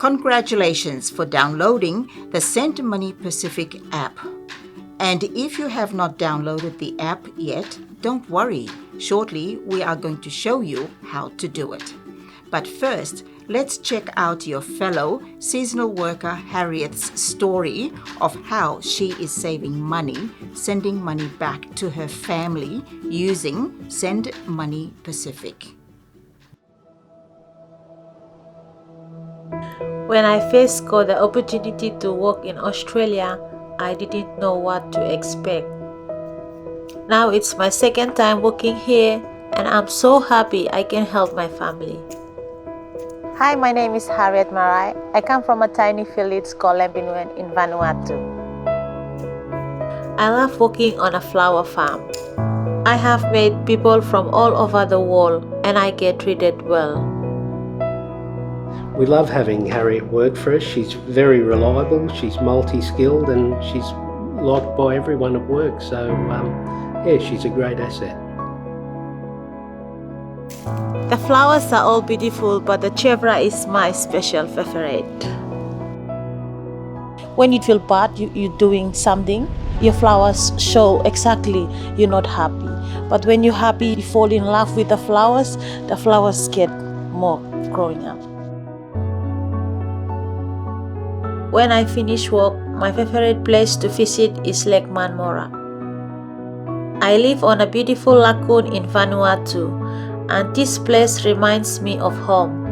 Congratulations for downloading the SendMoneyPacific app. And if you have not downloaded the app yet, don't worry. Shortly, we are going to show you how to do it. But first, let's check out your fellow seasonal worker Harriet's story of how she is saving money, sending money back to her family using SendMoneyPacific. When I first got the opportunity to work in Australia, I didn't know what to expect. Now it's my second time working here, and I'm so happy I can help my family. Hi, my name is Harriet Marai. I come from a tiny village called Lembinuen in Vanuatu. I love working on a flower farm. I have met people from all over the world, and I get treated well. We love having Harriet work for us. She's very reliable, she's multi-skilled, and she's liked by everyone at work. So, she's a great asset. The flowers are all beautiful, but the chevra is my special favorite. When you feel bad, you're doing something, your flowers show exactly you're not happy. But when you're happy, you fall in love with the flowers get more growing up. When I finish work, my favorite place to visit is Lake Manmora. I live on a beautiful lagoon in Vanuatu, and this place reminds me of home.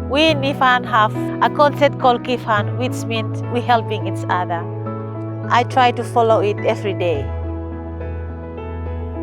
We in Nifan have a concept called Kifan, which means we're helping each other. I try to follow it every day.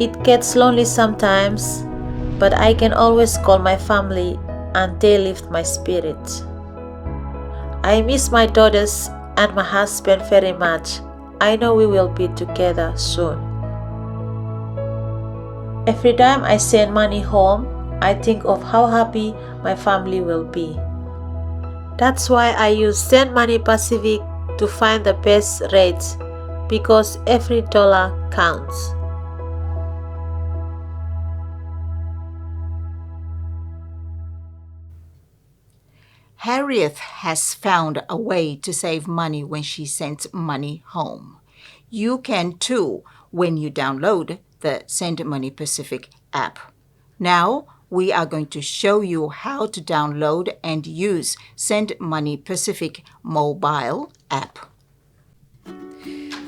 It gets lonely sometimes, but I can always call my family and they lift my spirits. I miss my daughters and my husband very much. I know we will be together soon. Every time I send money home, I think of how happy my family will be. That's why I use SendMoneyPacific to find the best rates, because every dollar counts. Harriet has found a way to save money when she sends money home. You can too when you download the SendMoneyPacific app. Now we are going to show you how to download and use SendMoneyPacific mobile app.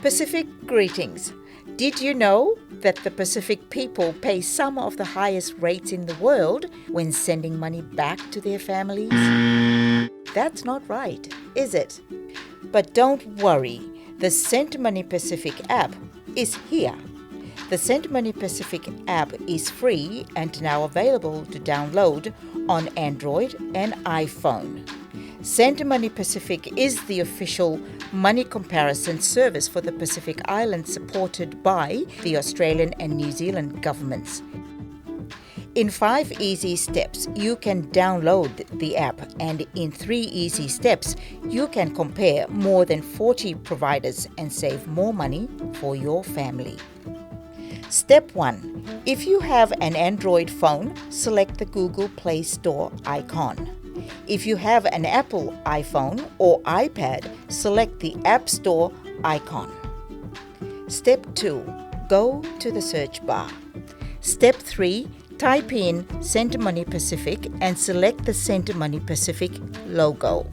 Pacific greetings. Did you know that the Pacific people pay some of the highest rates in the world when sending money back to their families? That's not right, is it? But don't worry, the SendMoneyPacific app is here. The SendMoneyPacific app is free and now available to download on Android and iPhone. SendMoneyPacific is the official money comparison service for the Pacific Islands, supported by the Australian and New Zealand governments. In 5 easy steps, you can download the app, and in 3 easy steps, you can compare more than 40 providers and save more money for your family. Step 1. If you have an Android phone, select the Google Play Store icon. If you have an Apple iPhone or iPad, select the App Store icon. Step 2. Go to the search bar. Step 3. Type in SendMoneyPacific and select the SendMoneyPacific logo.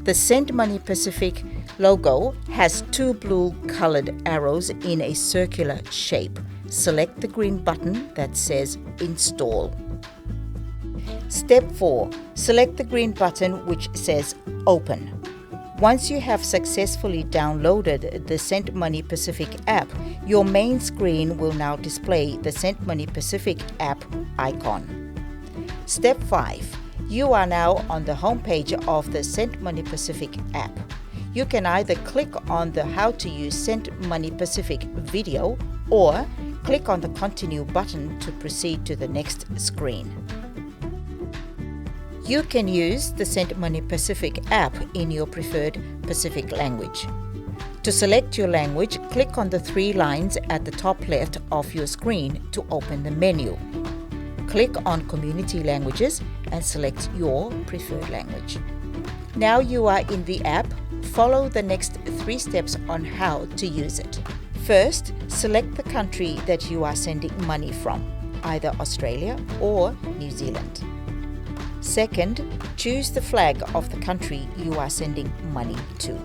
The SendMoneyPacific logo has 2 blue colored arrows in a circular shape. Select the green button that says Install. Step 4. Select the green button which says Open. Once you have successfully downloaded the SendMoneyPacific app, your main screen will now display the SendMoneyPacific app icon. Step 5. You are now on the homepage of the SendMoneyPacific app. You can either click on the How to Use SendMoneyPacific video or click on the Continue button to proceed to the next screen. You can use the SendMoneyPacific app in your preferred Pacific language. To select your language, click on the 3 lines at the top left of your screen to open the menu. Click on Community Languages and select your preferred language. Now you are in the app, follow the next 3 steps on how to use it. First, select the country that you are sending money from, either Australia or New Zealand. Second, choose the flag of the country you are sending money to.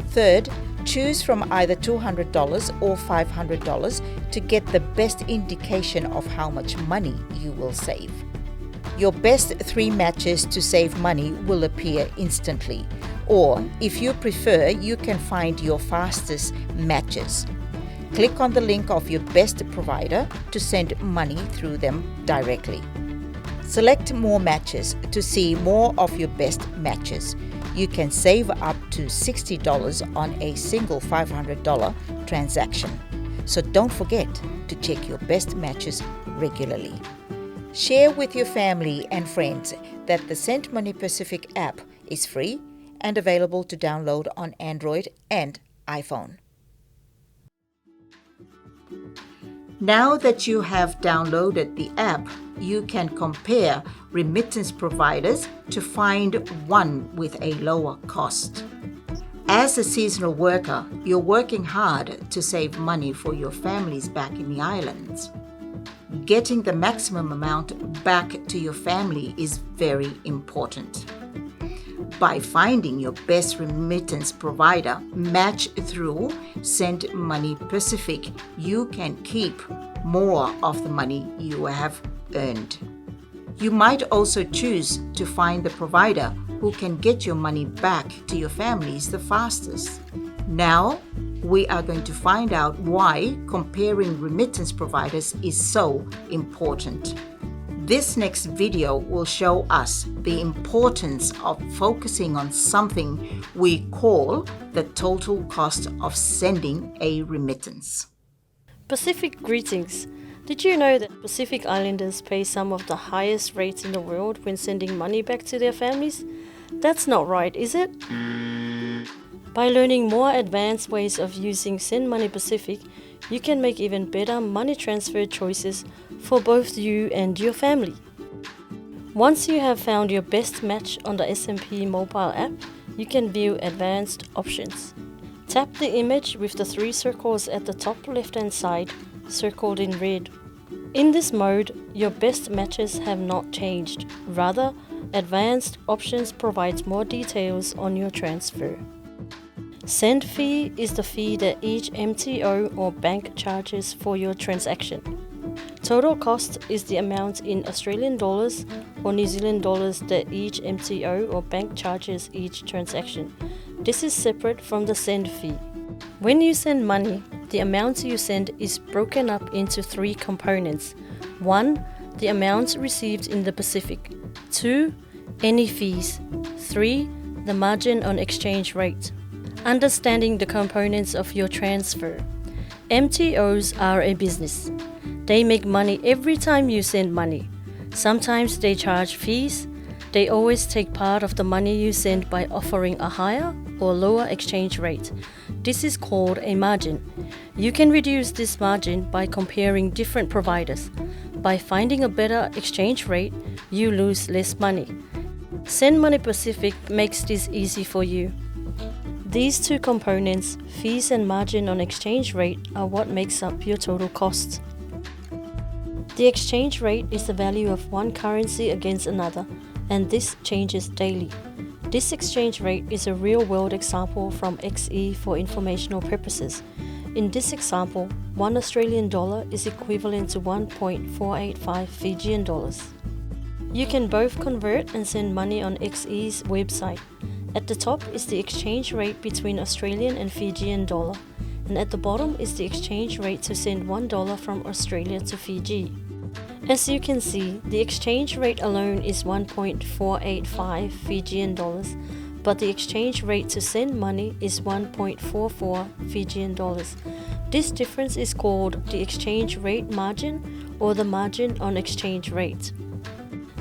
Third, choose from either $200 or $500 to get the best indication of how much money you will save. Your best 3 matches to save money will appear instantly, or if you prefer, you can find your fastest matches. Click on the link of your best provider to send money through them directly. Select More Matches to see more of your best matches. You can save up to $60 on a single $500 transaction. So don't forget to check your best matches regularly. Share with your family and friends that the SendMoneyPacific app is free and available to download on Android and iPhone. Now that you have downloaded the app, you can compare remittance providers to find one with a lower cost. As a seasonal worker, you're working hard to save money for your families back in the islands. Getting the maximum amount back to your family is very important. By finding your best remittance provider match through SendMoneyPacific, you can keep more of the money you have earned. You might also choose to find the provider who can get your money back to your families the fastest. Now, we are going to find out why comparing remittance providers is so important. This next video will show us the importance of focusing on something we call the total cost of sending a remittance. Pacific greetings. Did you know that Pacific Islanders pay some of the highest rates in the world when sending money back to their families? That's not right, is it? By learning more advanced ways of using SendMoneyPacific, you can make even better money transfer choices for both you and your family. Once you have found your best match on the SMP mobile app, you can view advanced options. Tap the image with the 3 circles at the top left-hand side, circled in red. In this mode, your best matches have not changed. Rather, advanced options provides more details on your transfer. Send fee is the fee that each MTO or bank charges for your transaction. Total cost is the amount in Australian dollars or New Zealand dollars that each MTO or bank charges each transaction. This is separate from the send fee. When you send money, the amount you send is broken up into 3 components. 1. The amount received in the Pacific. 2. Any fees. 3. The margin on exchange rate. Understanding the components of your transfer. MTOs are a business. They make money every time you send money. Sometimes they charge fees. They always take part of the money you send by offering a higher or lower exchange rate. This is called a margin. You can reduce this margin by comparing different providers. By finding a better exchange rate, you lose less money. SendMoneyPacific makes this easy for you. These 2 components, fees and margin on exchange rate, are what makes up your total cost. The exchange rate is the value of one currency against another, and this changes daily. This exchange rate is a real-world example from XE for informational purposes. In this example, 1 Australian dollar is equivalent to 1.485 Fijian dollars. You can both convert and send money on XE's website. At the top is the exchange rate between Australian and Fijian dollar, and at the bottom is the exchange rate to send $1 from Australia to Fiji. As you can see, the exchange rate alone is 1.485 Fijian dollars, but the exchange rate to send money is 1.44 Fijian dollars. This difference is called the exchange rate margin or the margin on exchange rate.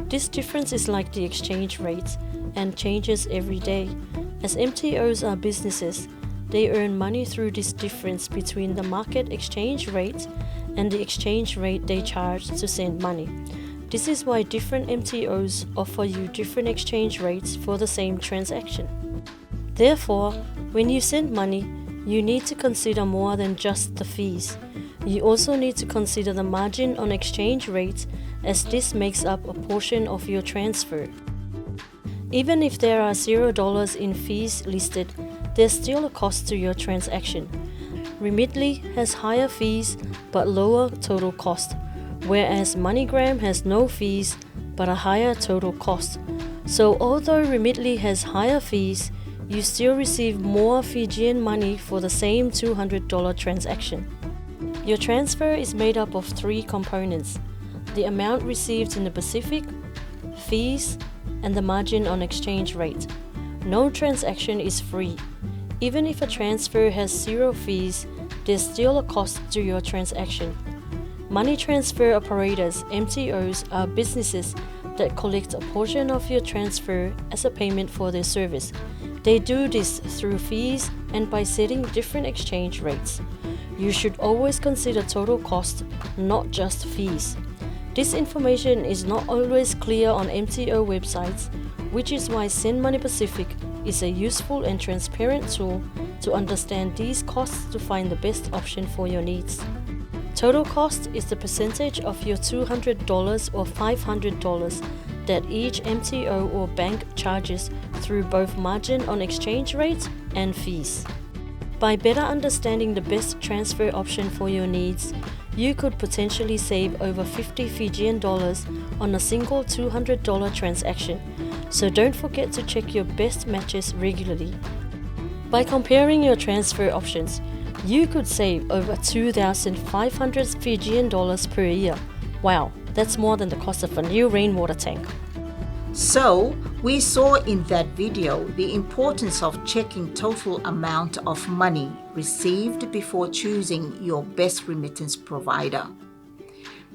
This difference is like the exchange rate and changes every day. As MTOs are businesses, they earn money through this difference between the market exchange rate and the exchange rate they charge to send money. This is why different MTOs offer you different exchange rates for the same transaction. Therefore, when you send money, you need to consider more than just the fees. You also need to consider the margin on exchange rates, as this makes up a portion of your transfer. Even if there are $0 in fees listed, there's still a cost to your transaction. Remitly has higher fees but lower total cost, whereas MoneyGram has no fees but a higher total cost. So although Remitly has higher fees, you still receive more Fijian money for the same $200 transaction. Your transfer is made up of 3 components: the amount received in the Pacific, fees, and the margin on exchange rate. No transaction is free. Even if a transfer has 0 fees, there's still a cost to your transaction. Money transfer operators, MTOs, are businesses that collect a portion of your transfer as a payment for their service. They do this through fees and by setting different exchange rates. You should always consider total cost, not just fees. This information is not always clear on MTO websites, which is why SendMoneyPacific is a useful and transparent tool to understand these costs to find the best option for your needs. Total cost is the percentage of your $200 or $500 that each MTO or bank charges through both margin on exchange rates and fees. By better understanding the best transfer option for your needs, you could potentially save over 50 Fijian dollars on a single $200 transaction, so don't forget to check your best matches regularly. By comparing your transfer options, you could save over 2,500 Fijian dollars per year. Wow, that's more than the cost of a new rainwater tank. So, we saw in that video the importance of checking total amount of money received before choosing your best remittance provider.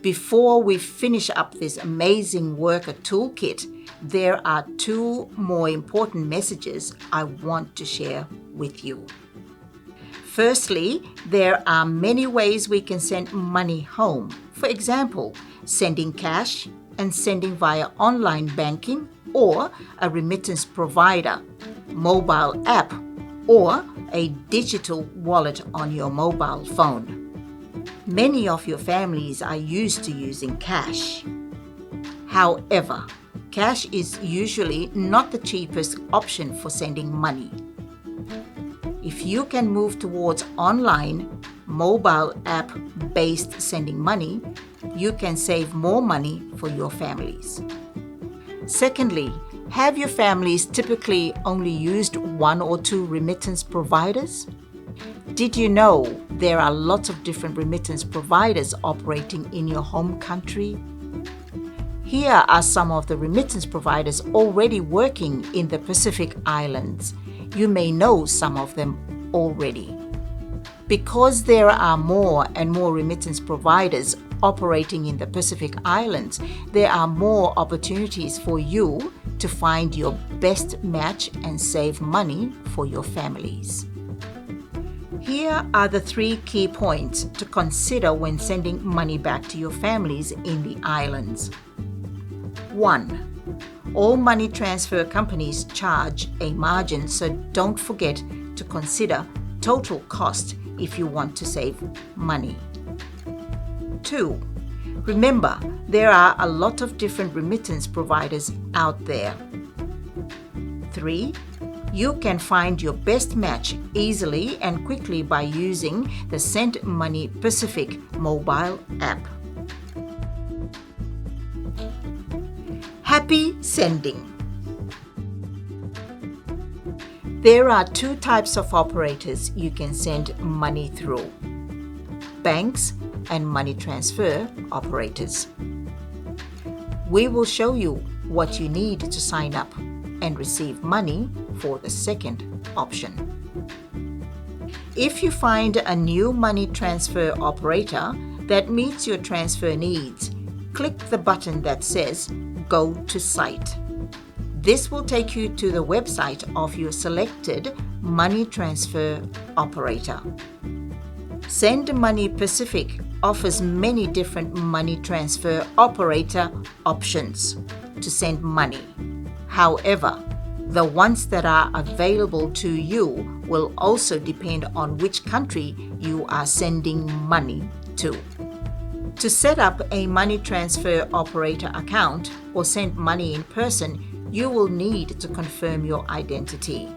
Before we finish up this amazing worker toolkit, there are 2 more important messages I want to share with you. Firstly, there are many ways we can send money home. For example, sending cash and sending via online banking or a remittance provider, mobile app, or a digital wallet on your mobile phone. Many of your families are used to using cash. However, cash is usually not the cheapest option for sending money. If you can move towards online, mobile app-based sending money, you can save more money for your families. Secondly, have your families typically only used 1 or 2 remittance providers? Did you know there are lots of different remittance providers operating in your home country? Here are some of the remittance providers already working in the Pacific Islands. You may know some of them already. Because there are more and more remittance providers operating in the Pacific Islands, there are more opportunities for you to find your best match and save money for your families. Here are the 3 key points to consider when sending money back to your families in the islands. 1. All money transfer companies charge a margin, so don't forget to consider total cost if you want to save money. 2. Remember, there are a lot of different remittance providers out there. 3. You can find your best match easily and quickly by using the SendMoneyPacific mobile app. Happy sending! There are 2 types of operators you can send money through: banks and money transfer operators. We will show you what you need to sign up and receive money for the second option. If you find a new money transfer operator that meets your transfer needs, click the button that says Go to Site. This will take you to the website of your selected money transfer operator. SendMoneyPacific offers many different money transfer operator options to send money. However, the ones that are available to you will also depend on which country you are sending money to. To set up a money transfer operator account or send money in person, you will need to confirm your identity.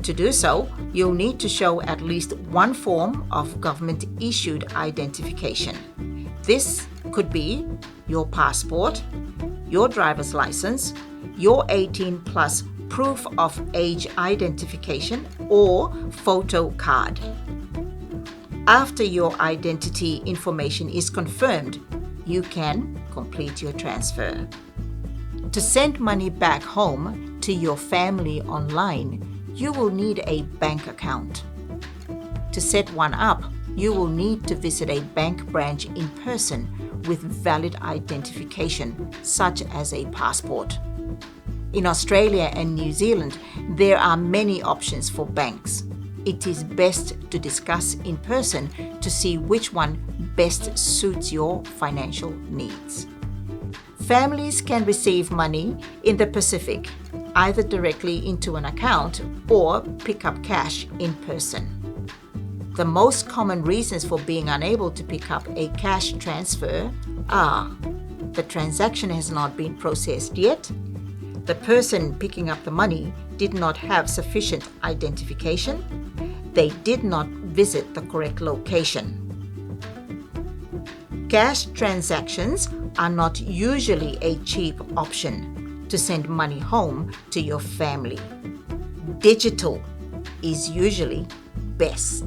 To do so, you'll need to show at least one form of government-issued identification. This could be your passport, your driver's license, your 18-plus proof of age identification, or photo card. After your identity information is confirmed, you can complete your transfer. To send money back home to your family online, you will need a bank account. To set one up, you will need to visit a bank branch in person with valid identification, such as a passport. In Australia and New Zealand, there are many options for banks. It is best to discuss in person to see which one best suits your financial needs. Families can receive money in the Pacific, either directly into an account or pick up cash in person. The most common reasons for being unable to pick up a cash transfer are: the transaction has not been processed yet, the person picking up the money did not have sufficient identification, they did not visit the correct location. Cash transactions are not usually a cheap option to send money home to your family. Digital is usually best.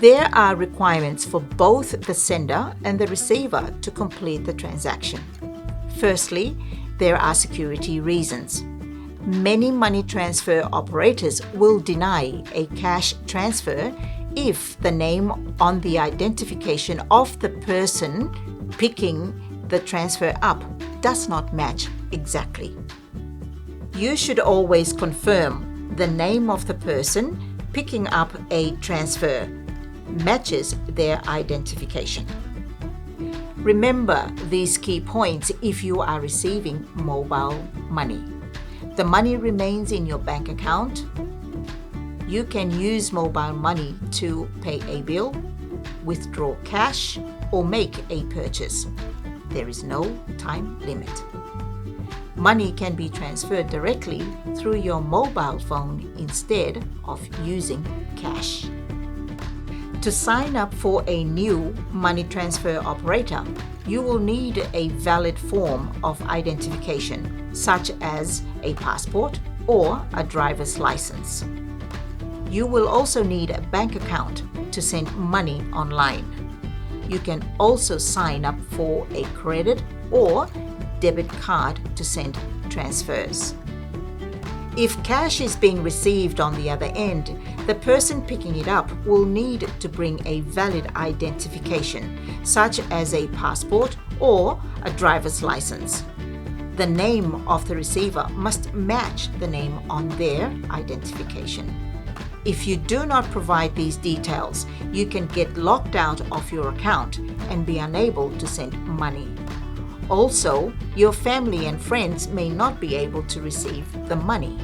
There are requirements for both the sender and the receiver to complete the transaction. Firstly, there are security reasons. Many money transfer operators will deny a cash transfer if the name on the identification of the person picking the transfer up does not match exactly. You should always confirm the name of the person picking up a transfer matches their identification. Remember these key points if you are receiving mobile money. The money remains in your bank account. You can use mobile money to pay a bill, withdraw cash, or make a purchase. There is no time limit. Money can be transferred directly through your mobile phone instead of using cash. To sign up for a new money transfer operator, you will need a valid form of identification, such as a passport or a driver's license. You will also need a bank account to send money online. You can also sign up for a credit or debit card to send transfers. If cash is being received on the other end, the person picking it up will need to bring a valid identification, such as a passport or a driver's license. The name of the receiver must match the name on their identification. If you do not provide these details, you can get locked out of your account and be unable to send money. Also, your family and friends may not be able to receive the money.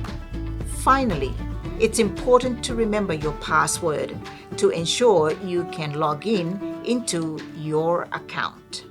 Finally, it's important to remember your password to ensure you can log in into your account.